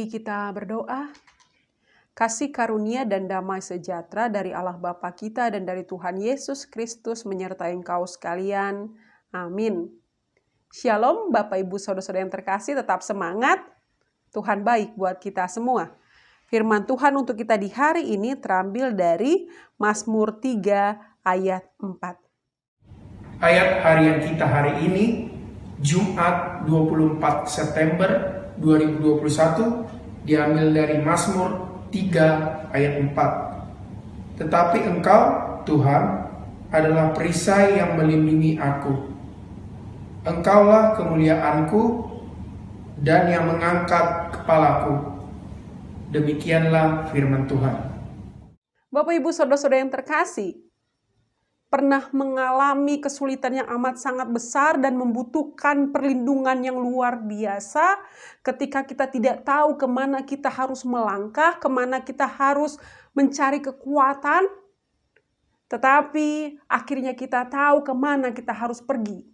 Mari kita berdoa. Kasih karunia dan damai sejahtera dari Allah Bapa kita dan dari Tuhan Yesus Kristus menyertai engkau sekalian. Amin. Shalom Bapak Ibu Saudara-saudara yang terkasih, tetap semangat. Tuhan baik buat kita semua. Firman Tuhan untuk kita di hari ini terambil dari Mazmur 3 ayat 4. Ayat harian kita hari ini, Jumat 24 September 2021, diambil dari Mazmur 3 ayat 4. Tetapi Engkau, Tuhan, adalah perisai yang melindungi aku. Engkaulah kemuliaanku dan yang mengangkat kepalaku. Demikianlah firman Tuhan. Bapak Ibu Saudara-saudara yang terkasih, pernah mengalami kesulitan yang amat sangat besar dan membutuhkan perlindungan yang luar biasa ketika kita tidak tahu kemana kita harus melangkah, kemana kita harus mencari kekuatan, tetapi akhirnya kita tahu kemana kita harus pergi.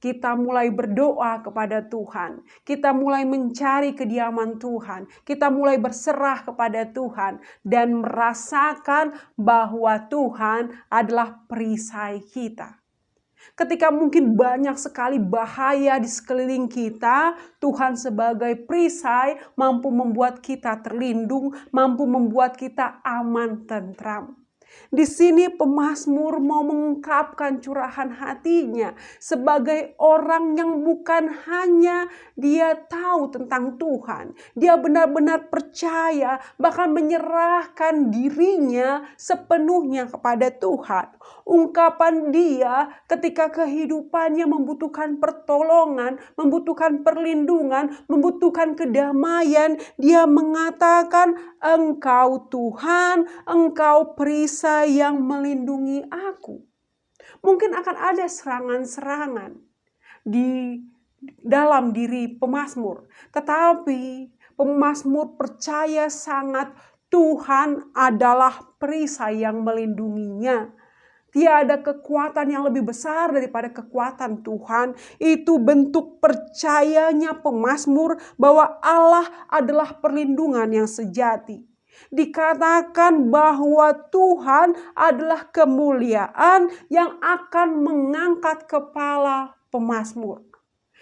Kita mulai berdoa kepada Tuhan, kita mulai mencari kediaman Tuhan, kita mulai berserah kepada Tuhan dan merasakan bahwa Tuhan adalah perisai kita. Ketika mungkin banyak sekali bahaya di sekeliling kita, Tuhan sebagai perisai mampu membuat kita terlindung, mampu membuat kita aman, tentram. Di sini pemazmur mau mengungkapkan curahan hatinya sebagai orang yang bukan hanya dia tahu tentang Tuhan. Dia benar-benar percaya, bahkan menyerahkan dirinya sepenuhnya kepada Tuhan. Ungkapan dia ketika kehidupannya membutuhkan pertolongan, membutuhkan perlindungan, membutuhkan kedamaian. Dia mengatakan, Engkau Tuhan, Engkau perisai yang melindungi aku. Mungkin akan ada serangan-serangan di dalam diri pemazmur. Tetapi pemazmur percaya sangat Tuhan adalah perisai yang melindunginya. Tiada kekuatan yang lebih besar daripada kekuatan Tuhan. Itu bentuk percayanya pemazmur bahwa Allah adalah perlindungan yang sejati. Dikatakan bahwa Tuhan adalah kemuliaan yang akan mengangkat kepala pemazmur.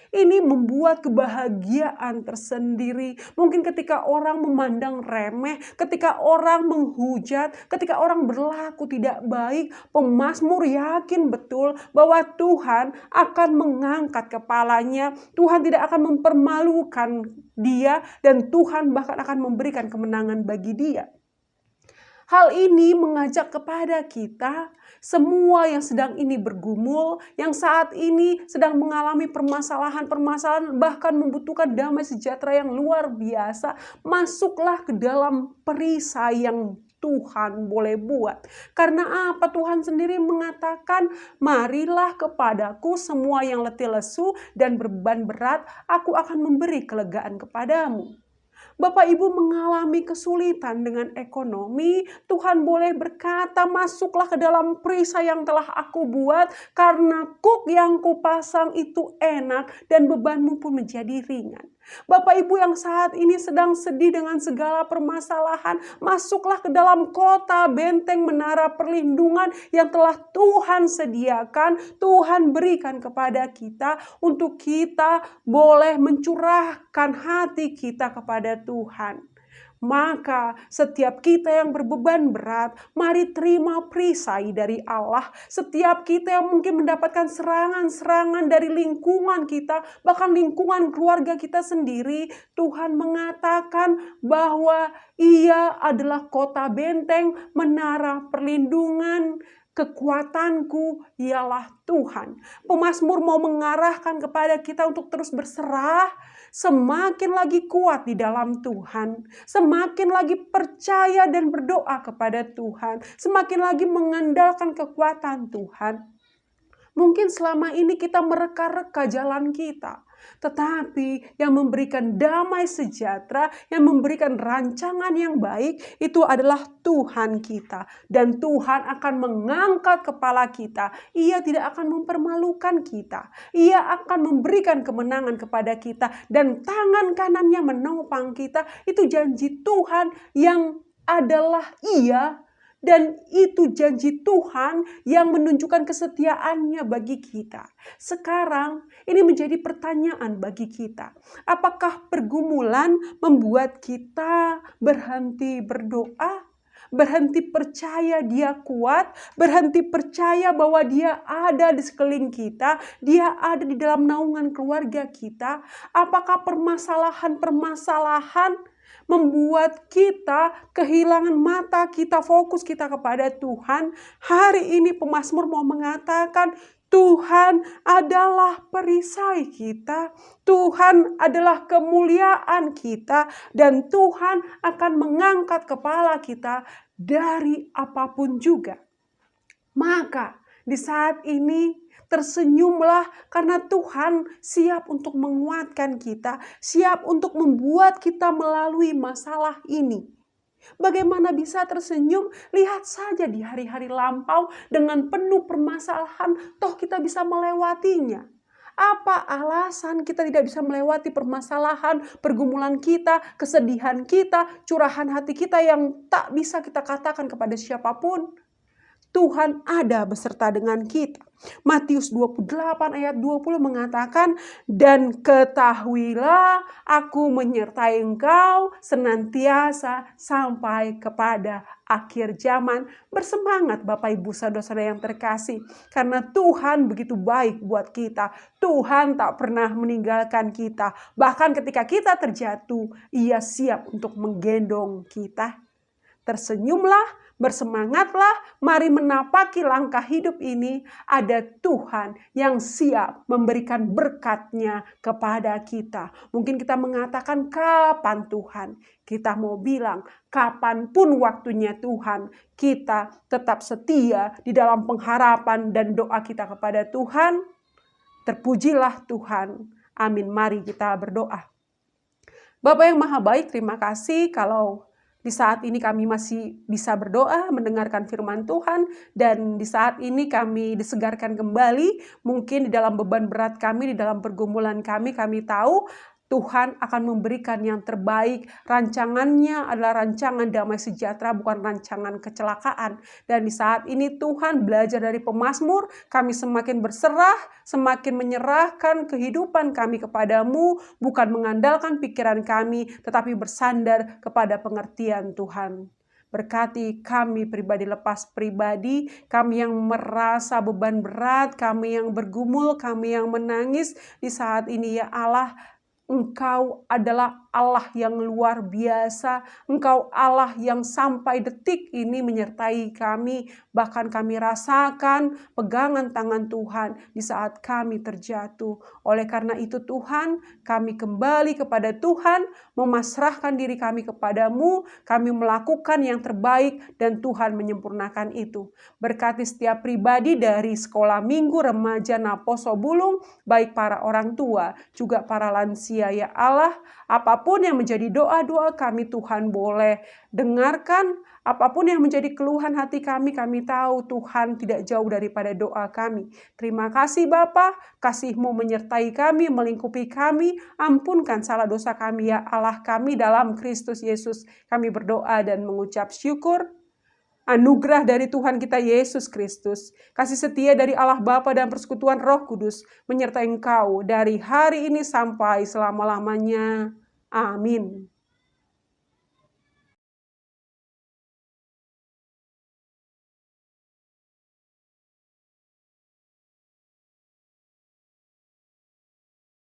Ini membuat kebahagiaan tersendiri. Mungkin ketika orang memandang remeh, ketika orang menghujat, ketika orang berlaku tidak baik, pemazmur yakin betul bahwa Tuhan akan mengangkat kepalanya. Tuhan tidak akan mempermalukan dia dan Tuhan bahkan akan memberikan kemenangan bagi dia. Hal ini mengajak kepada kita semua yang sedang ini bergumul, yang saat ini sedang mengalami permasalahan-permasalahan, bahkan membutuhkan damai sejahtera yang luar biasa. Masuklah ke dalam perisai yang Tuhan boleh buat. Karena apa? Tuhan sendiri mengatakan, marilah kepadaku semua yang letih lesu dan beban berat, aku akan memberi kelegaan kepadamu. Bapak Ibu mengalami kesulitan dengan ekonomi, Tuhan boleh berkata, masuklah ke dalam perisai yang telah aku buat, karena kuk yang kupasang itu enak dan bebanmu pun menjadi ringan. Bapak Ibu yang saat ini sedang sedih dengan segala permasalahan, masuklah ke dalam kota benteng menara perlindungan yang telah Tuhan sediakan, Tuhan berikan kepada kita untuk kita boleh mencurahkan hati kita kepada Tuhan. Maka setiap kita yang berbeban berat, mari terima perisai dari Allah. Setiap kita yang mungkin mendapatkan serangan-serangan dari lingkungan kita, bahkan lingkungan keluarga kita sendiri, Tuhan mengatakan bahwa Ia adalah kota benteng, menara perlindungan. Kekuatanku ialah Tuhan. Pemazmur mau mengarahkan kepada kita untuk terus berserah, semakin lagi kuat di dalam Tuhan, semakin lagi percaya dan berdoa kepada Tuhan, semakin lagi mengandalkan kekuatan Tuhan. Mungkin selama ini kita mereka-reka jalan kita. Tetapi yang memberikan damai sejahtera, yang memberikan rancangan yang baik, itu adalah Tuhan kita. Dan Tuhan akan mengangkat kepala kita. Ia tidak akan mempermalukan kita. Ia akan memberikan kemenangan kepada kita. Dan tangan kanannya menopang kita. Itu janji Tuhan yang adalah Ia. Dan itu janji Tuhan yang menunjukkan kesetiaannya bagi kita. Sekarang ini menjadi pertanyaan bagi kita. Apakah pergumulan membuat kita berhenti berdoa? Berhenti percaya Dia kuat, berhenti percaya bahwa Dia ada di sekeliling kita, Dia ada di dalam naungan keluarga kita? Apakah permasalahan-permasalahan membuat kita kehilangan mata kita, fokus kita kepada Tuhan? Hari ini pemazmur mau mengatakan, Tuhan adalah perisai kita, Tuhan adalah kemuliaan kita, dan Tuhan akan mengangkat kepala kita dari apapun juga. Maka di saat ini tersenyumlah, karena Tuhan siap untuk menguatkan kita, siap untuk membuat kita melalui masalah ini. Bagaimana bisa tersenyum? Lihat saja di hari-hari lampau dengan penuh permasalahan, toh kita bisa melewatinya. Apa alasan kita tidak bisa melewati permasalahan, pergumulan kita, kesedihan kita, curahan hati kita yang tak bisa kita katakan kepada siapapun? Tuhan ada beserta dengan kita. Matius 28 ayat 20 mengatakan, dan ketahuilah aku menyertai engkau senantiasa sampai kepada akhir zaman. Bersemangat Bapak Ibu saudara-saudara yang terkasih, karena Tuhan begitu baik buat kita. Tuhan tak pernah meninggalkan kita. Bahkan ketika kita terjatuh, Ia siap untuk menggendong kita. Tersenyumlah, bersemangatlah, mari menapaki langkah hidup ini. Ada Tuhan yang siap memberikan berkat-Nya kepada kita. Mungkin kita mengatakan, kapan Tuhan? Kita mau bilang, kapanpun waktunya Tuhan. Kita tetap setia di dalam pengharapan dan doa kita kepada Tuhan. Terpujilah Tuhan. Amin. Mari kita berdoa. Bapa yang Maha Baik, terima kasih kalau di saat ini kami masih bisa berdoa, mendengarkan firman Tuhan, dan di saat ini kami disegarkan kembali. Mungkin di dalam beban berat kami, di dalam pergumulan kami tahu Tuhan akan memberikan yang terbaik. Rancangannya adalah rancangan damai sejahtera, bukan rancangan kecelakaan. Dan di saat ini Tuhan, belajar dari pemazmur, kami semakin berserah, semakin menyerahkan kehidupan kami kepadamu, bukan mengandalkan pikiran kami, tetapi bersandar kepada pengertian Tuhan. Berkati kami pribadi lepas pribadi, kami yang merasa beban berat, kami yang bergumul, kami yang menangis di saat ini ya Allah. Engkau adalah Allah yang luar biasa. Engkau Allah yang sampai detik ini menyertai kami. Bahkan kami rasakan pegangan tangan Tuhan di saat kami terjatuh. Oleh karena itu Tuhan, kami kembali kepada Tuhan, memasrahkan diri kami kepadamu. Kami melakukan yang terbaik dan Tuhan menyempurnakan itu. Berkati setiap pribadi dari sekolah minggu, remaja, Naposo Bulung, baik para orang tua, juga para lansia. Ya Allah, apapun yang menjadi doa-doa kami Tuhan boleh dengarkan. Apapun yang menjadi keluhan hati kami tahu Tuhan tidak jauh daripada doa kami. Terima kasih Bapa, kasih-Mu menyertai kami, melingkupi kami. Ampunkan salah dosa kami ya Allah kami dalam Kristus Yesus. Kami berdoa dan mengucap syukur. Anugerah dari Tuhan kita Yesus Kristus, kasih setia dari Allah Bapa dan persekutuan Roh Kudus menyertai engkau dari hari ini sampai selama-lamanya. Amin.